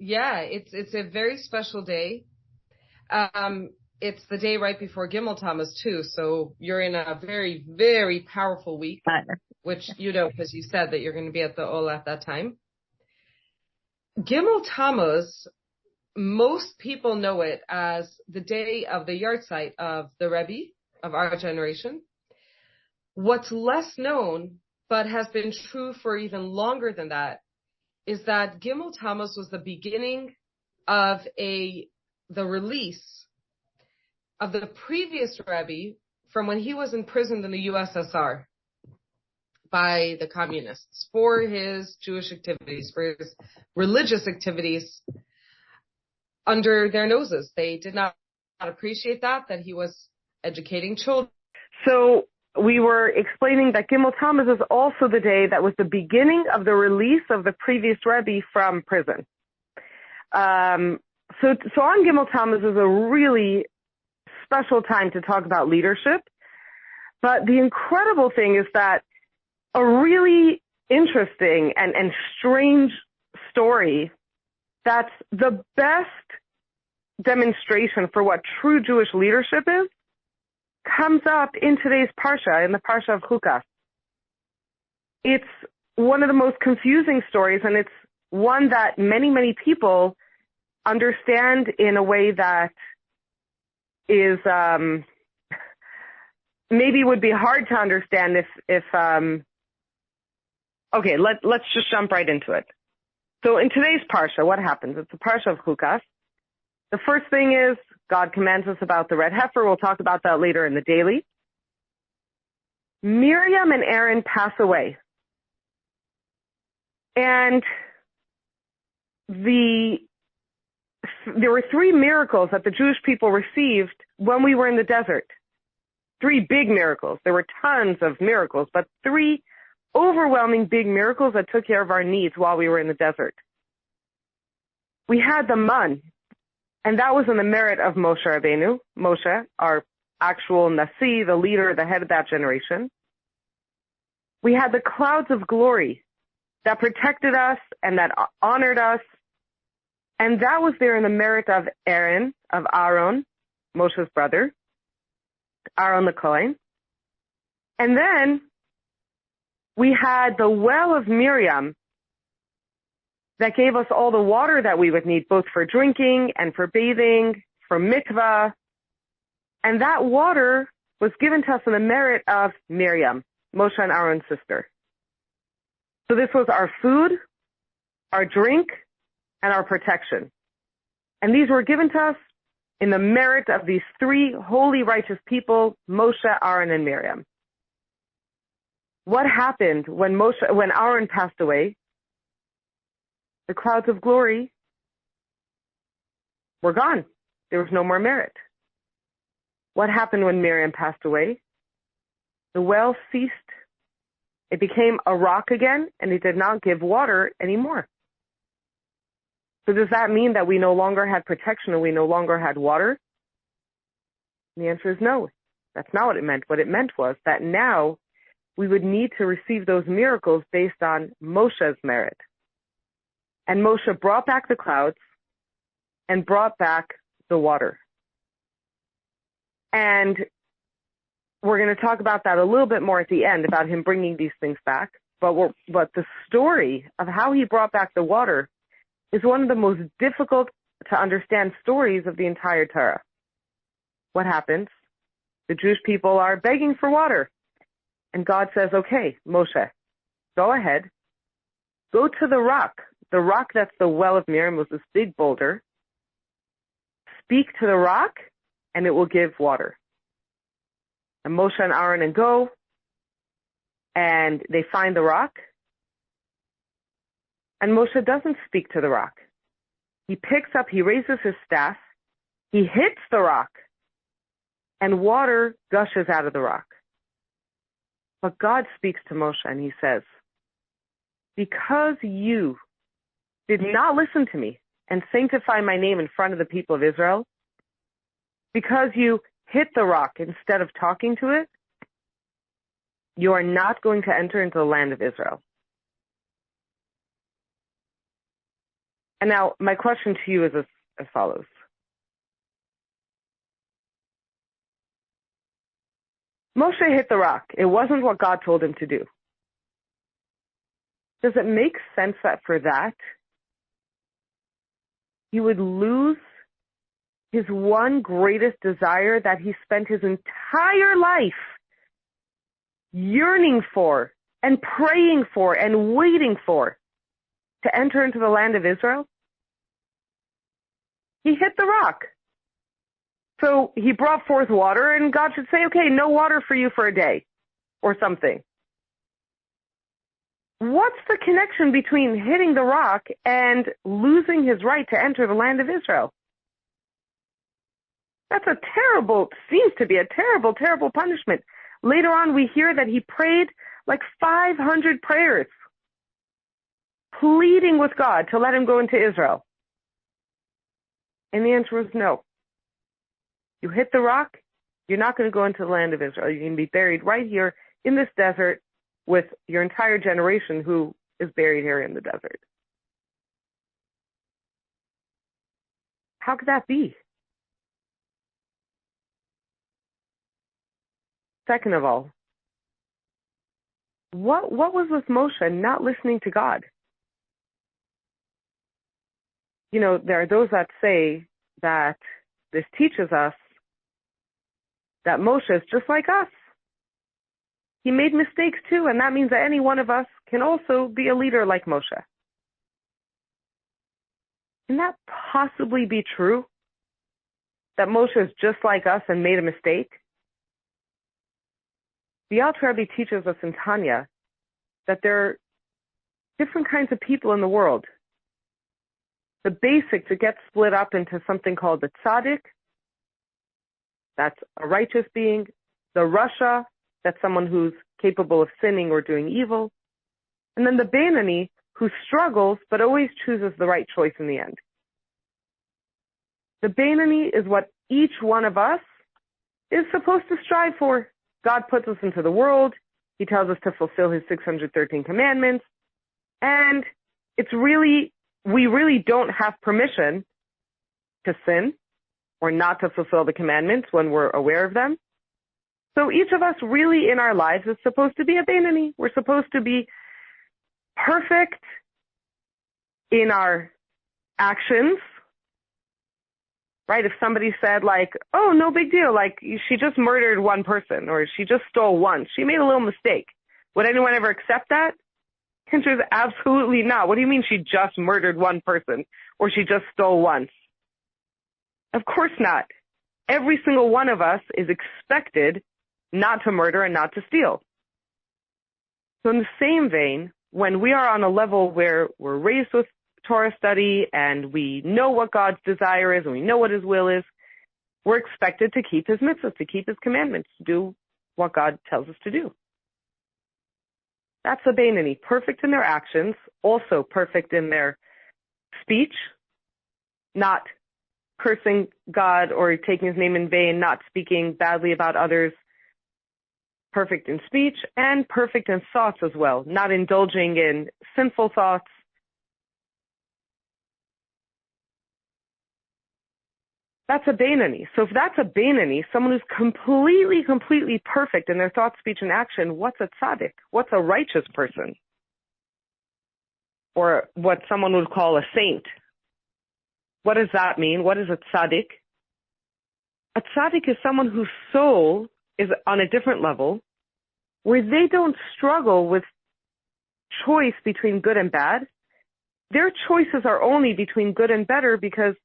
Yeah, it's a very special day. It's the day right before Gimel Tammuz too, so you're in a very, very powerful week, which you know because you said that you're going to be at the Ol at that time. Gimel Tammuz, most people know it as the day of the yahrzeit of the Rebbe of our generation. What's less known, but has been true for even longer than that, is that Gimel Tammuz was the beginning of the release of the previous Rebbe from when he was imprisoned in the USSR by the communists for his Jewish activities, for his religious activities under their noses. They did not appreciate that he was educating children. So we were explaining that Gimel Tammuz is also the day that was the beginning of the release of the previous Rebbe from prison. So on Gimel Tammuz is a really special time to talk about leadership. But the incredible thing is that a really interesting and strange story that's the best demonstration for what true Jewish leadership is comes up in today's Parsha, in the Parsha of Chukas. It's one of the most confusing stories, and it's one that many, many people understand in a way that is maybe would be hard to understand if okay, let's just jump right into it. So in today's Parsha, what happens? It's the Parsha of Chukas. The first thing is God commands us about the red heifer. We'll talk about that later in the daily. Miriam and Aaron pass away. And there were 3 miracles that the Jewish people received when we were in the desert. 3 big miracles. There were tons of miracles, but 3 overwhelming big miracles that took care of our needs while we were in the desert. We had the man, and that was in the merit of Moshe Rabbeinu, Moshe, our actual Nasi, the leader, the head of that generation. We had the clouds of glory that protected us and that honored us, and that was there in the merit of Aaron, of Aaron, Moshe's brother, Aaron the Kohen. And then we had the well of Miriam that gave us all the water that we would need, both for drinking and for bathing, for mikvah. And that water was given to us in the merit of Miriam, Moshe and Aaron's sister. So this was our food, our drink, and our protection. And these were given to us in the merit of these 3 holy, righteous people, Moshe, Aaron, and Miriam. What happened when Aaron passed away? The clouds of glory were gone. There was no more merit. What happened when Miriam passed away? The well ceased. It became a rock again, and it did not give water anymore. So does that mean that we no longer had protection and we no longer had water? And the answer is no. That's not what it meant. What it meant was that now we would need to receive those miracles based on Moshe's merit. And Moshe brought back the clouds and brought back the water. And we're going to talk about that a little bit more at the end, about him bringing these things back. But the story of how he brought back the water is one of the most difficult to understand stories of the entire Torah. What happens? The Jewish people are begging for water. And God says, okay, Moshe, go ahead. Go to the rock. The rock that's the well of Miriam was this big boulder. Speak to the rock, and it will give water. And Moshe and Aaron go, and they find the rock. And Moshe doesn't speak to the rock. He raises his staff, he hits the rock, and water gushes out of the rock. But God speaks to Moshe and he says, because you did not listen to me and sanctify my name in front of the people of Israel, because you hit the rock instead of talking to it, you are not going to enter into the land of Israel. And now my question to you is as follows. Moshe hit the rock. It wasn't what God told him to do. Does it make sense that for that, he would lose his one greatest desire that he spent his entire life yearning for and praying for and waiting for, to enter into the land of Israel? He hit the rock. So he brought forth water, and God should say, okay, no water for you for a day or something. What's the connection between hitting the rock and losing his right to enter the land of Israel? That's seems to be a terrible, terrible punishment. Later on, we hear that he prayed like 500 prayers, pleading with God to let him go into Israel. And the answer was no. You hit the rock, you're not going to go into the land of Israel. You're going to be buried right here in this desert with your entire generation who is buried here in the desert. How could that be? Second of all, what was with Moshe not listening to God? You know, there are those that say that this teaches us that Moshe is just like us. He made mistakes too, and that means that any one of us can also be a leader like Moshe. Can that possibly be true? That Moshe is just like us and made a mistake? The Alter Rebbe teaches us in Tanya that there are different kinds of people in the world. The basics, it gets split up into something called the tzaddik. That's a righteous being. The rasha, that's someone who's capable of sinning or doing evil. And then the Beinoni, who struggles but always chooses the right choice in the end. The Beinoni is what each one of us is supposed to strive for. God puts us into the world. He tells us to fulfill his 613 commandments. And we really don't have permission to sin or not to fulfill the commandments when we're aware of them. So each of us really in our lives is supposed to be a Beinoni. We're supposed to be perfect in our actions, right? If somebody said like, oh, no big deal, like she just murdered one person or she just stole once, she made a little mistake. Would anyone ever accept that? The answer is absolutely not. What do you mean she just murdered one person or she just stole once? Of course not. Every single one of us is expected not to murder and not to steal. So in the same vein, when we are on a level where we're raised with Torah study and we know what God's desire is and we know what his will is, we're expected to keep his mitzvahs, to keep his commandments, to do what God tells us to do. That's a Beinoni, perfect in their actions, also perfect in their speech, not cursing God or taking his name in vain, not speaking badly about others, perfect in speech, and perfect in thoughts as well, not indulging in sinful thoughts. That's a Beinoni. So if that's a Beinoni, someone who's completely perfect in their thought, speech, and action, what's a tzaddik? What's a righteous person? Or what someone would call a saint. What does that mean? What is a tzaddik? A tzaddik is someone whose soul is on a different level, where they don't struggle with choice between good and bad. Their choices are only between good and better because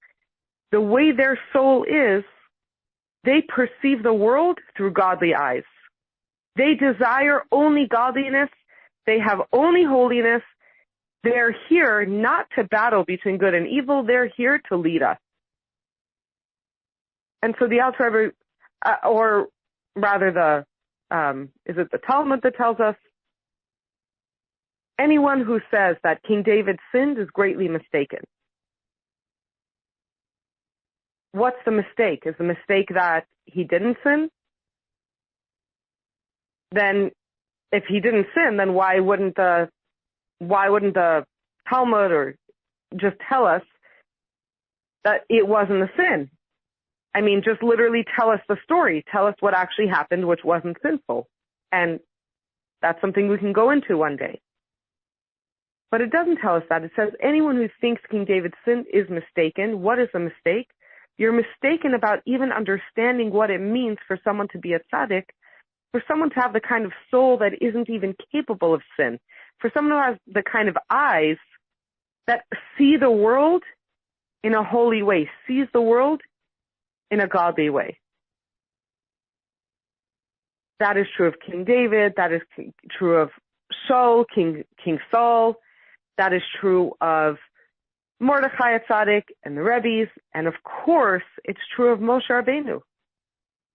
the way their soul is, they perceive the world through godly eyes. They desire only godliness. They have only holiness. They're here not to battle between good and evil. They're here to lead us. And so the Alter Rebbe, or rather is it the Talmud that tells us, anyone who says that King David sinned is greatly mistaken. What's the mistake? Is the mistake that he didn't sin? Then if he didn't sin, then why wouldn't the Talmud or just tell us that it wasn't a sin. I mean, just literally tell us the story. Tell us what actually happened, which wasn't sinful. And that's something we can go into one day. But it doesn't tell us that. It says anyone who thinks King David sinned is mistaken. What is a mistake? You're mistaken about even understanding what it means for someone to be a tzaddik, for someone to have the kind of soul that isn't even capable of sin, for someone who has the kind of eyes that see the world in a holy way, sees the world in a godly way. That is true of King David. That is true of Saul, King Saul. That is true of Mordechai Tzaddik and the Rebbes. And of course, it's true of Moshe Rabbeinu,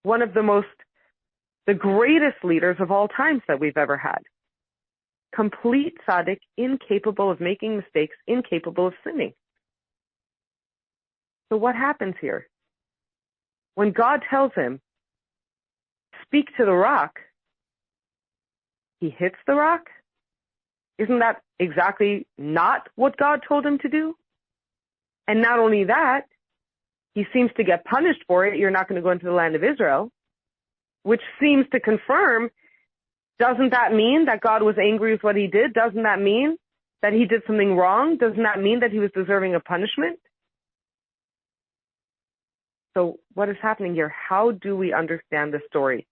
one of the greatest leaders of all times that we've ever had. Complete tzaddik, incapable of making mistakes, incapable of sinning. So what happens here? When God tells him, speak to the rock, he hits the rock? Isn't that exactly not what God told him to do? And not only that, he seems to get punished for it. You're not going to go into the land of Israel, which seems to confirm, doesn't that mean that God was angry with what he did? Doesn't that mean that he did something wrong? Doesn't that mean that he was deserving of punishment? So what is happening here? How do we understand the story?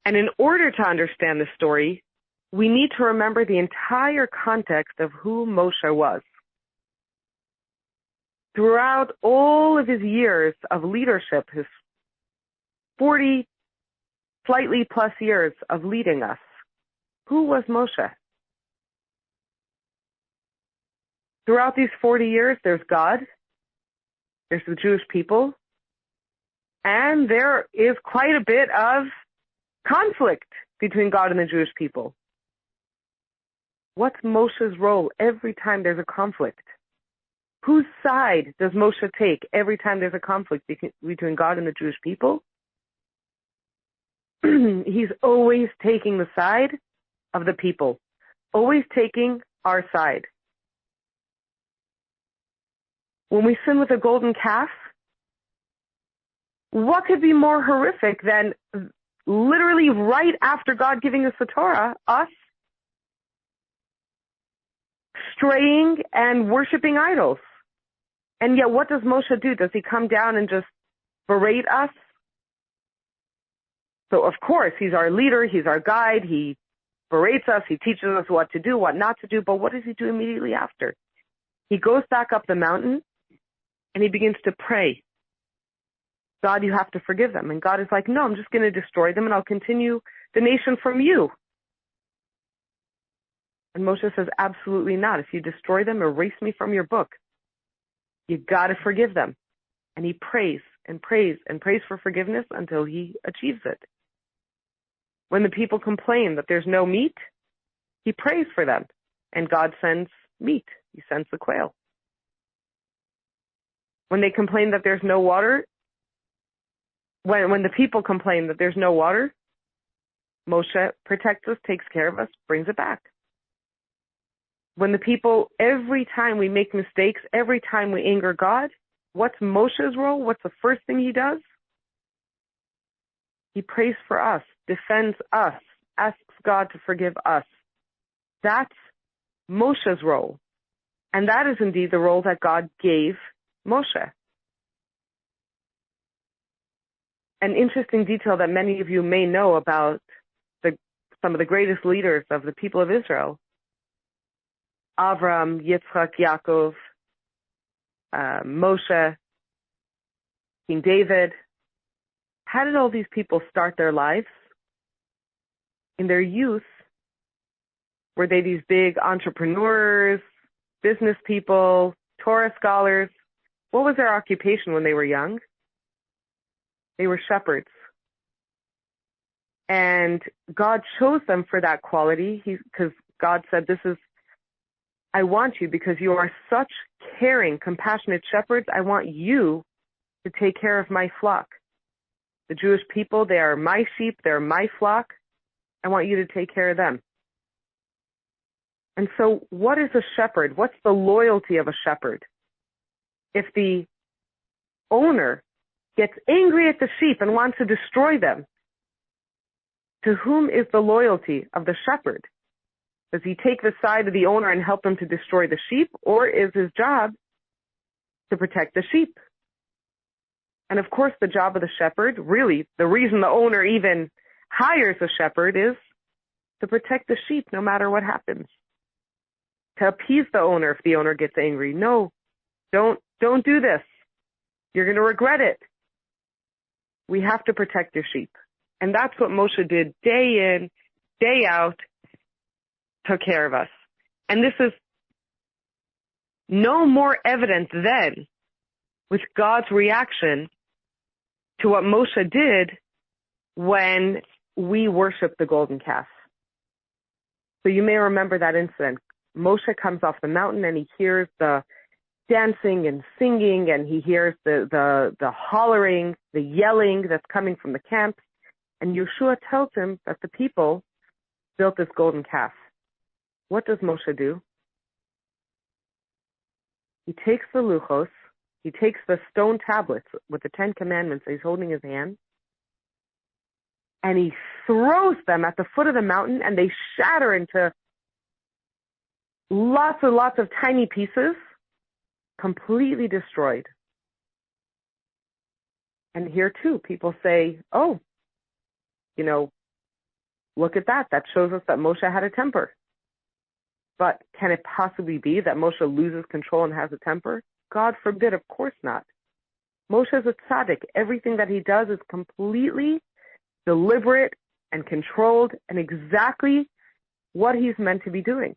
And in order to understand the story, we need to remember the entire context of who Moshe was. Throughout all of his years of leadership, his 40 slightly plus years of leading us, who was Moshe? Throughout these 40 years, there's God, there's the Jewish people, and there is quite a bit of conflict between God and the Jewish people. What's Moshe's role every time there's a conflict? Whose side does Moshe take every time there's a conflict between God and the Jewish people? He's always taking the side of the people, always taking our side. When we sin with a golden calf, what could be more horrific than literally right after God giving us the Torah, us straying and worshiping idols? And yet what does Moshe do? Does he come down and just berate us? So of course, he's our leader, he's our guide, he berates us, he teaches us what to do, what not to do, but what does he do immediately after? He goes back up the mountain and he begins to pray. God, you have to forgive them. And God is like, no, I'm just going to destroy them and I'll continue the nation from you. And Moshe says, absolutely not. If you destroy them, erase me from your book. You got to forgive them. And he prays and prays and prays for forgiveness until he achieves it. When the people complain that there's no meat, he prays for them. And God sends meat. He sends the quail. When they complain that there's no water, when the people complain that there's no water, Moshe protects us, takes care of us, brings it back. When the people, every time we make mistakes, every time we anger God, what's Moshe's role? What's the first thing he does? He prays for us, defends us, asks God to forgive us. That's Moshe's role. And that is indeed the role that God gave Moshe. An interesting detail that many of you may know about some of the greatest leaders of the people of Israel, Avram, Yitzchak, Yaakov, Moshe, King David. How did all these people start their lives? In their youth, were they these big entrepreneurs, business people, Torah scholars? What was their occupation when they were young? They were shepherds. And God chose them for that quality because God said, I want you because you are such caring, compassionate shepherds. I want you to take care of my flock. The Jewish people, they are my sheep, they're my flock. I want you to take care of them. And so what is a shepherd? What's the loyalty of a shepherd? If the owner gets angry at the sheep and wants to destroy them, to whom is the loyalty of the shepherd? Does he take the side of the owner and help him to destroy the sheep, or is his job to protect the sheep? And of course, the job of the shepherd, really, the reason the owner even hires a shepherd is to protect the sheep no matter what happens. To appease the owner if the owner gets angry. No, don't do this. You're going to regret it. We have to protect your sheep. And that's what Moshe did day in, day out, took care of us. And this is no more evident than with God's reaction to what Moshe did when we worshiped the golden calf. So you may remember that incident. Moshe comes off the mountain and he hears the dancing and singing, and he hears the hollering, the yelling that's coming from the camp. And Yeshua tells him that the people built this golden calf. What does Moshe do? He takes the luchos, he takes the stone tablets with the 10 Commandments that he's holding in his hand, and he throws them at the foot of the mountain, and they shatter into lots and lots of tiny pieces, completely destroyed. And here too, people say, oh, look at that. That shows us that Moshe had a temper. But can it possibly be that Moshe loses control and has a temper? God forbid, of course not. Moshe is a tzaddik. Everything that he does is completely deliberate and controlled and exactly what he's meant to be doing.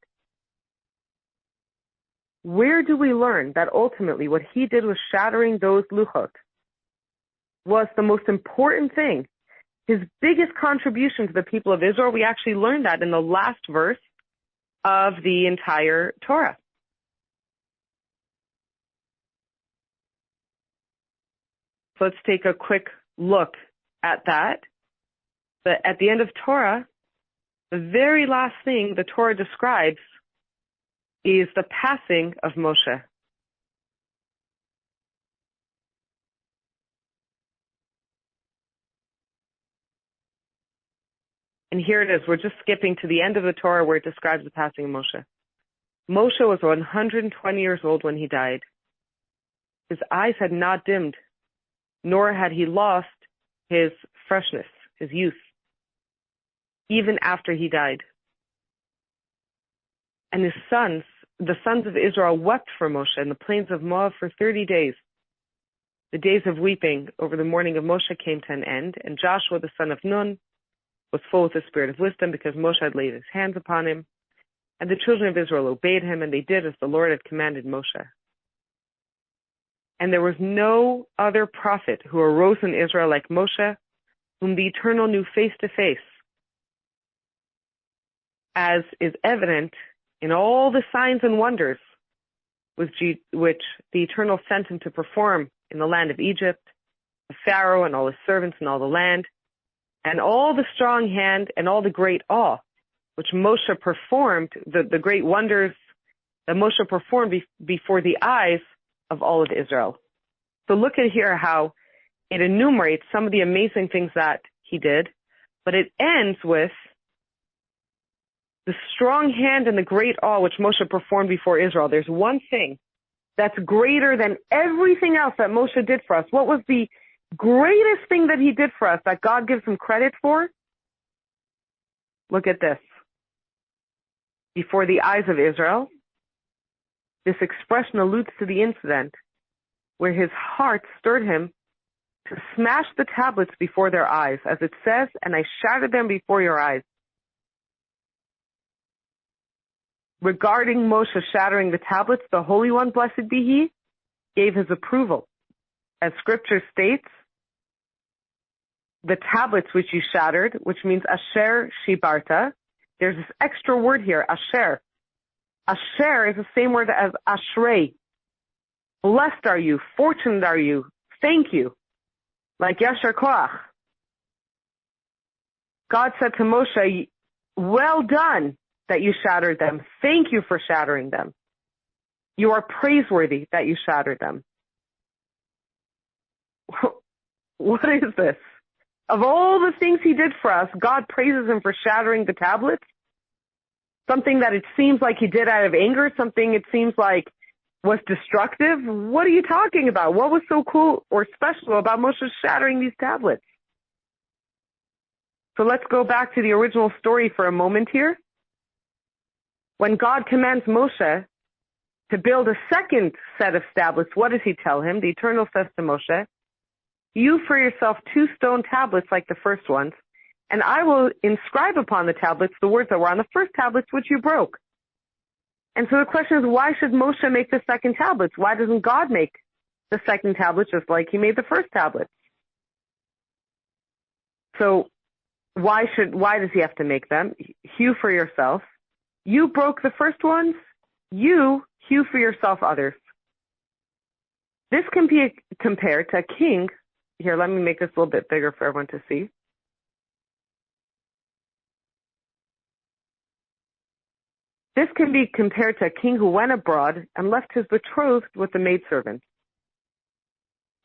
Where do we learn that ultimately what he did was shattering those luchot was the most important thing? His biggest contribution to the people of Israel, we actually learned that in the last verse of the entire Torah. So let's take a quick look at that. But at the end of Torah, the very last thing the Torah describes is the passing of Moshe. And here it is. We're just skipping to the end of the Torah where it describes the passing of Moshe. Moshe was 120 years old when he died. His eyes had not dimmed, nor had he lost his freshness, his youth, even after he died. And his sons, the sons of Israel, wept for Moshe in the plains of Moab for 30 days. The days of weeping over the mourning of Moshe came to an end, and Joshua, the son of Nun, was full with the spirit of wisdom because Moshe had laid his hands upon him. And the children of Israel obeyed him, and they did as the Lord had commanded Moshe. And there was no other prophet who arose in Israel like Moshe, whom the Eternal knew face to face, as is evident in all the signs and wonders which the Eternal sent him to perform in the land of Egypt, the Pharaoh and all his servants and all the land, and all the strong hand and all the great awe which Moshe performed, the great wonders that Moshe performed before the eyes of all of Israel. So look at here how it enumerates some of the amazing things that he did, but it ends with the strong hand and the great awe which Moshe performed before Israel. There's one thing that's greater than everything else that Moshe did for us. What was the greatest thing that he did for us that God gives him credit for? Look at this. Before the eyes of Israel, this expression alludes to the incident where his heart stirred him to smash the tablets before their eyes, as it says, and I shattered them before your eyes. Regarding Moshe shattering the tablets, the Holy One, blessed be He, gave His approval. As Scripture states, the tablets which you shattered, which means Asher Shibarta, there's this extra word here, Asher. Asher is the same word as Ashrei. Blessed are you, fortunate are you, thank you. Like Yasher Koach, God said to Moshe, well done that you shattered them. Thank you for shattering them. You are praiseworthy that you shattered them. What is this? Of all the things he did for us, God praises him for shattering the tablets? Something that it seems like he did out of anger, something it seems like was destructive? What are you talking about? What was so cool or special about Moshe shattering these tablets? So let's go back to the original story for a moment here. When God commands Moshe to build a second set of tablets, what does he tell him? The Eternal says to Moshe, you for yourself 2 stone tablets like the first ones, and I will inscribe upon the tablets the words that were on the first tablets which you broke. And so the question is, why should Moshe make the second tablets? Why doesn't God make the second tablets just like he made the first tablets? So why does he have to make them? Hew for yourself. You broke the first ones. You hew for yourself others. This can be compared to a king. Here, let me make this a little bit bigger for everyone to see. This can be compared to a king who went abroad and left his betrothed with the maidservant.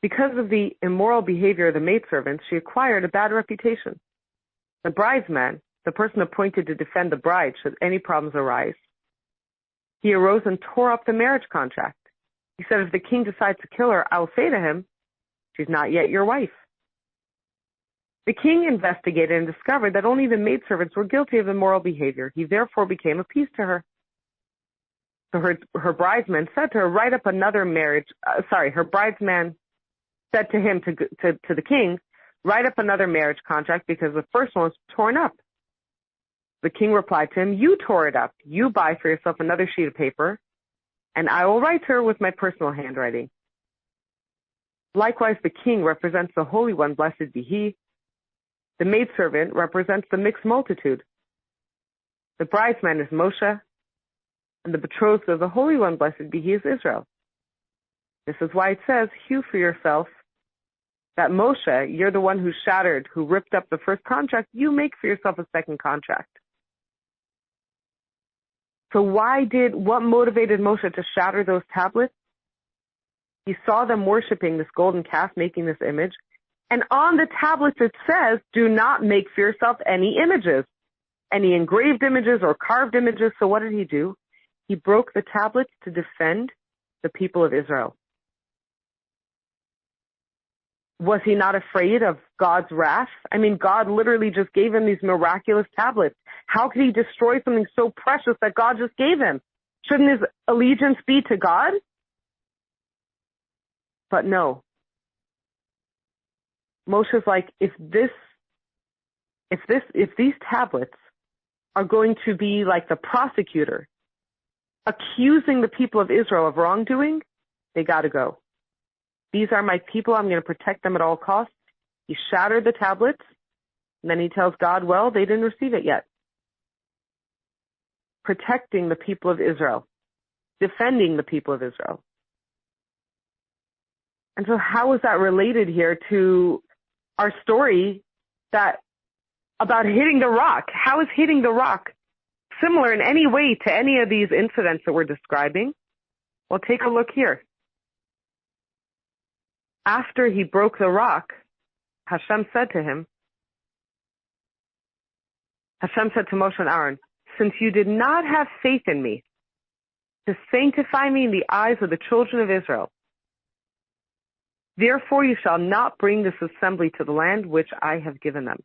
Because of the immoral behavior of the maidservant, she acquired a bad reputation. The bridesman, the person appointed to defend the bride should any problems arise, he arose and tore up the marriage contract. He said, if the king decides to kill her, I will say to him, she's not yet your wife. The king investigated and discovered that only the maidservants were guilty of immoral behavior. He therefore became appeased to her. So her bridesman said to her, write up another marriage. Her bridesman said to him, to the king, write up another marriage contract because the first one was torn up. The king replied to him, you tore it up. You buy for yourself another sheet of paper, and I will write to her with my personal handwriting. Likewise, the king represents the Holy One, blessed be he. The maidservant represents the mixed multitude. The bridesman is Moshe, and the betrothed of the Holy One, blessed be he, is Israel. This is why it says, hew for yourself, that Moshe, you're the one who shattered, who ripped up the first contract, you make for yourself a second contract. So what motivated Moshe to shatter those tablets? He saw them worshiping this golden calf, making this image. And on the tablets it says, do not make for yourself any images, any engraved images or carved images. So what did he do? He broke the tablets to defend the people of Israel. Was he not afraid of God's wrath? I mean, God literally just gave him these miraculous tablets. How could he destroy something so precious that God just gave him? Shouldn't his allegiance be to God? But no. Moshe's like, if these tablets are going to be like the prosecutor accusing the people of Israel of wrongdoing, they gotta go. These are my people. I'm going to protect them at all costs. He shattered the tablets, and then he tells God, well, they didn't receive it yet. Protecting the people of Israel. Defending the people of Israel. And so how is that related here to our story about hitting the rock? How is hitting the rock similar in any way to any of these incidents that we're describing? Well, take a look here. After he broke the rock, Hashem said to Moshe and Aaron, since you did not have faith in me to sanctify me in the eyes of the children of Israel, therefore you shall not bring this assembly to the land which I have given them.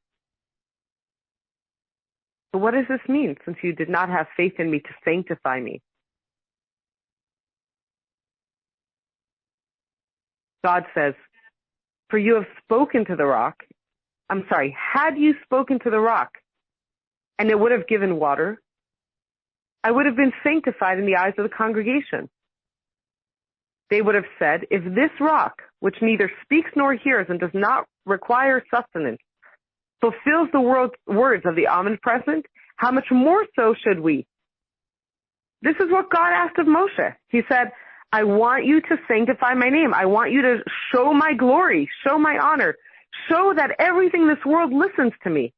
So what does this mean, since you did not have faith in me to sanctify me? God says, for you have spoken to the rock. Had you spoken to the rock and it would have given water, I would have been sanctified in the eyes of the congregation. They would have said, if this rock, which neither speaks nor hears and does not require sustenance, fulfills the words of the omnipresent, how much more so should we? This is what God asked of Moshe. He said, I want you to sanctify my name. I want you to show my glory, show my honor, show that everything in this world listens to me.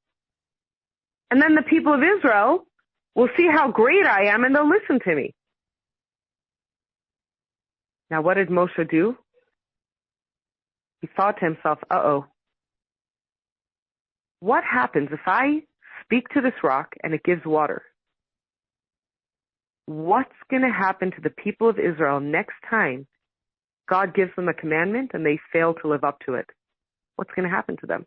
And then the people of Israel will see how great I am and they'll listen to me. Now, what did Moshe do? He thought to himself, what happens if I speak to this rock and it gives water? What's going to happen to the people of Israel next time God gives them a commandment and they fail to live up to it? What's going to happen to them?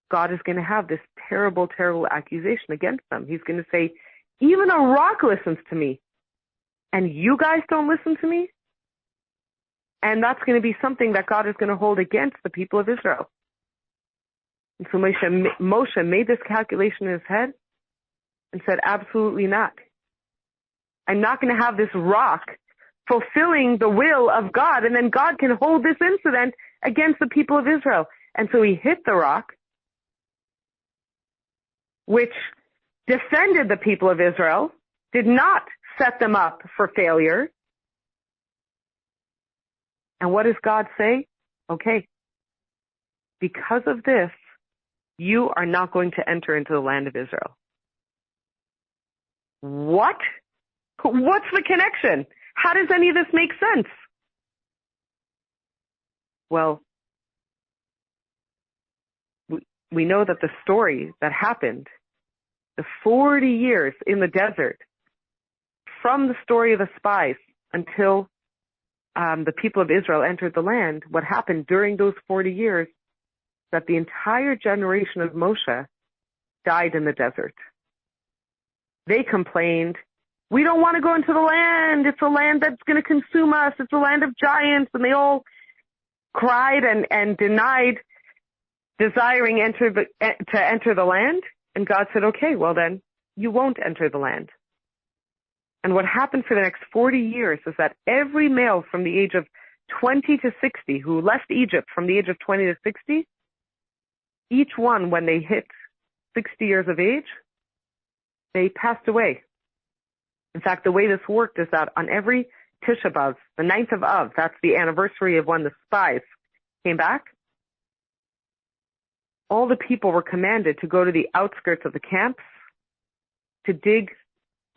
God is going to have this terrible, terrible accusation against them. He's going to say, even a rock listens to me, and you guys don't listen to me? And that's going to be something that God is going to hold against the people of Israel. And so Moshe made this calculation in his head and said, absolutely not. I'm not going to have this rock fulfilling the will of God, and then God can hold this incident against the people of Israel. And so he hit the rock, which defended the people of Israel, did not set them up for failure. And what does God say? Okay, because of this, you are not going to enter into the land of Israel. What? What's the connection? How does any of this make sense? Well, we know that the story that happened, the 40 years in the desert, from the story of the spies until the people of Israel entered the land, what happened during those 40 years, that the entire generation of Moshe died in the desert. They complained, we don't want to go into the land. It's a land that's going to consume us. It's a land of giants. And they all cried and denied desiring to enter the land. And God said, okay, well then, you won't enter the land. And what happened for the next 40 years is that every male from the age of 20 to 60 who left Egypt from the age of 20 to 60, each one, when they hit 60 years of age, they passed away. In fact, the way this worked is that on every Tisha B'Av, the 9th of Av, that's the anniversary of when the spies came back, all the people were commanded to go to the outskirts of the camps to dig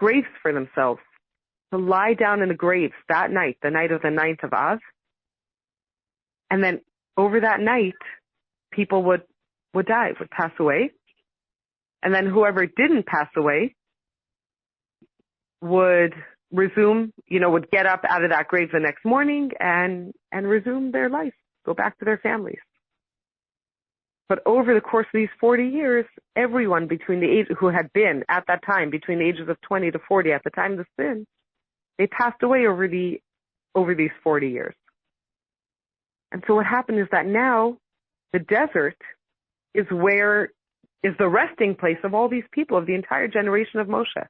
graves for themselves, to lie down in the graves that night, the night of the 9th of Av. And then over that night, people would die, would pass away. And then whoever didn't pass away would resume, would get up out of that grave the next morning and resume their life, go back to their families. But over the course of these 40 years, everyone between the age who had been at that time, between the ages of 20 to 40 at the time of the sin, they passed away over these 40 years. And so what happened is that now the desert is the resting place of all these people, of the entire generation of Moshe.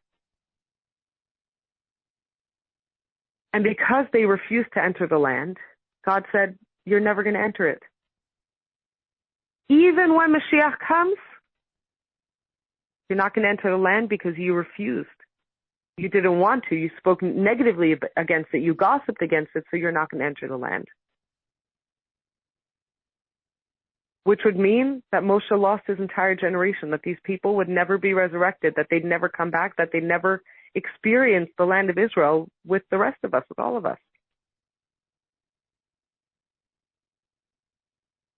And because they refused to enter the land, God said, you're never going to enter it. Even when Mashiach comes, you're not going to enter the land because you refused. You didn't want to. You spoke negatively against it. You gossiped against it, so you're not going to enter the land. Which would mean that Moshe lost his entire generation, that these people would never be resurrected, that they'd never come back, that they'd never experience the land of Israel with the rest of us, with all of us.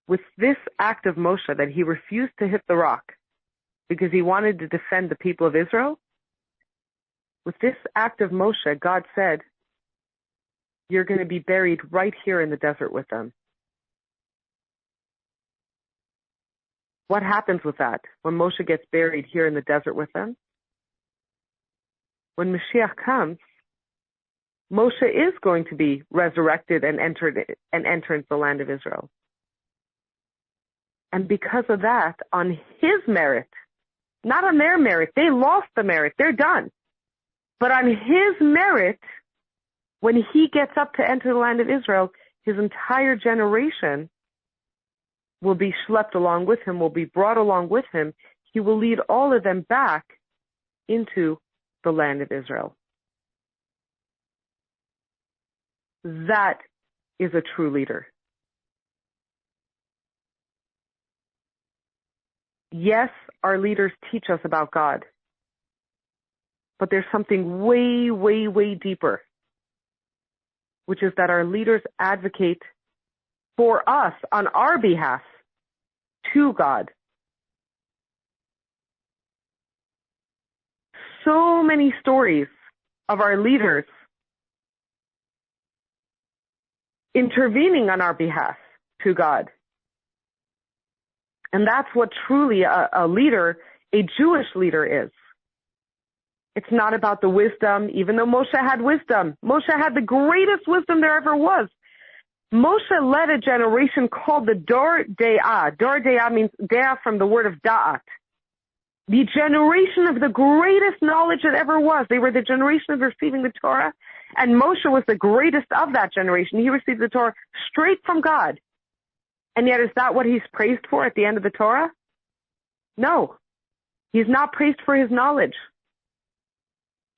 With this act of Moshe, that he refused to hit the rock because he wanted to defend the people of Israel, with this act of Moshe, God said, you're going to be buried right here in the desert with them. What happens with that when Moshe gets buried here in the desert with them? When Mashiach comes, Moshe is going to be resurrected and enter into the land of Israel. And because of that, on his merit, not on their merit, they lost the merit, they're done. But on his merit, when he gets up to enter the land of Israel, his entire generation will be schlepped along with him, will be brought along with him. He will lead all of them back into the land of Israel. That is a true leader. Yes, our leaders teach us about God. But there's something way, way, way deeper, which is that our leaders advocate for us on our behalf to God. So many stories of our leaders intervening on our behalf to God. And that's what truly a leader, a Jewish leader is. It's not about the wisdom, even though Moshe had wisdom. Moshe had the greatest wisdom there ever was. Moshe led a generation called the Dor De'ah. Dor De'ah means De'ah from the word of Da'at. The generation of the greatest knowledge that ever was. They were the generation of receiving the Torah, and Moshe was the greatest of that generation. He received the Torah straight from God. And yet, is that what he's praised for at the end of the Torah? No. He's not praised for his knowledge.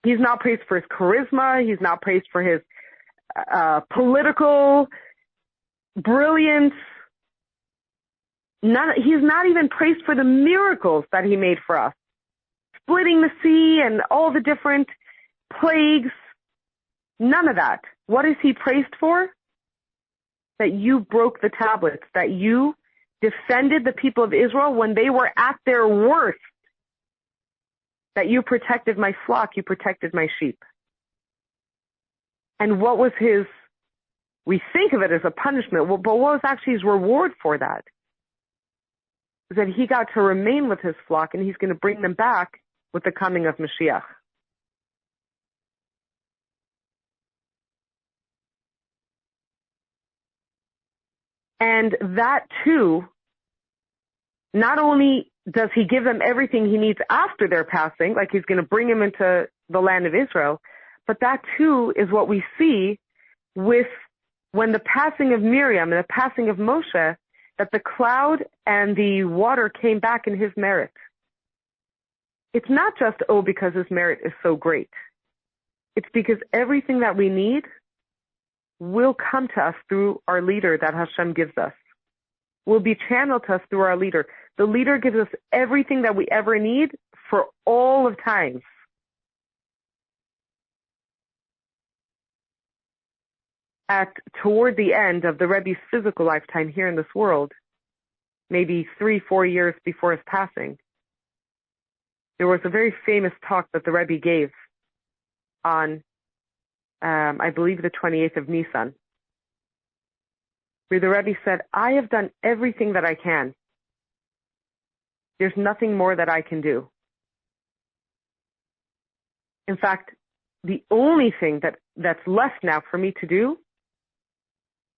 He's not praised for his charisma. He's not praised for his political brilliance. He's not even praised for the miracles that he made for us. Splitting the sea and all the different plagues. None of that. What is he praised for? That you broke the tablets, that you defended the people of Israel when they were at their worst, that you protected my flock, you protected my sheep. And what was we think of it as a punishment, but what was actually his reward for that? Is that he got to remain with his flock, and he's going to bring them back with the coming of Mashiach. And that too, not only does he give them everything he needs after their passing, like he's going to bring them into the land of Israel, but that too is what we see with when the passing of Miriam and the passing of Moshe, that the cloud and the water came back in his merit. It's not just, because his merit is so great. It's because everything that we need will come to us through our leader that Hashem gives us. Will be channeled to us through our leader. The leader gives us everything that we ever need for all of time. Toward the end of the Rebbe's physical lifetime here in this world, maybe 3-4 years before his passing, there was a very famous talk that the Rebbe gave on I believe the 28th of Nisan, where the Rebbe said, I have done everything that I can. There's nothing more that I can do. In fact, the only thing that's left now for me to do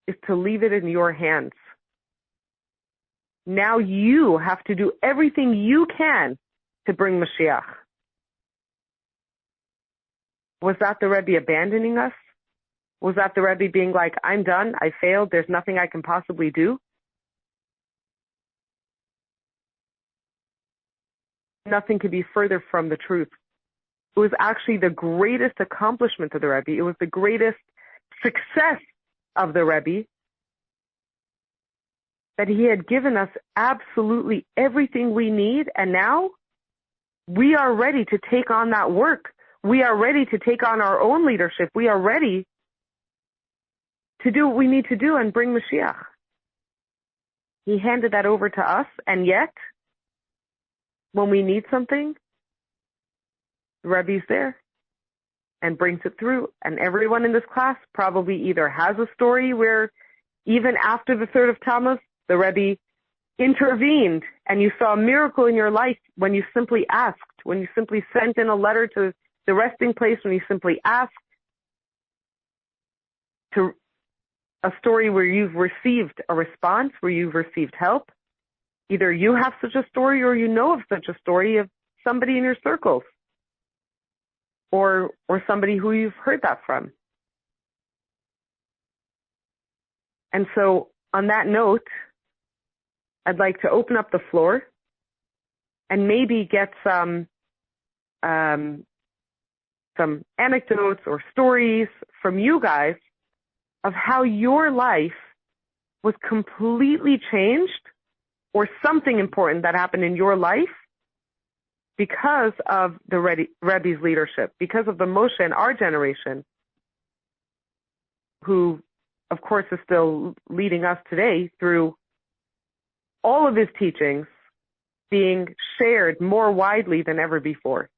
is to leave it in your hands. Now you have to do everything you can to bring Mashiach. Was that the Rebbe abandoning us? Was that the Rebbe being like, I'm done, I failed, there's nothing I can possibly do? Nothing could be further from the truth. It was actually the greatest accomplishment of the Rebbe. It was the greatest success of the Rebbe, that he had given us absolutely everything we need, and now we are ready to take on that work. We are ready to take on our own leadership. We are ready to do what we need to do and bring Mashiach. He handed that over to us, and yet, when we need something, the Rebbe's there and brings it through. And everyone in this class probably either has a story where even after the 3rd of Tammuz, the Rebbe intervened and you saw a miracle in your life when you simply asked, when you simply sent in a letter to the resting place, when you simply asked, to a story where you've received a response, where you've received help. Either you have such a story or you know of such a story of somebody in your circles or somebody who you've heard that from. And so on that note, I'd like to open up the floor and maybe get some anecdotes or stories from you guys of how your life was completely changed or something important that happened in your life because of the Rebbe's leadership, because of the Moshe in our generation, who, of course, is still leading us today through all of his teachings being shared more widely than ever before.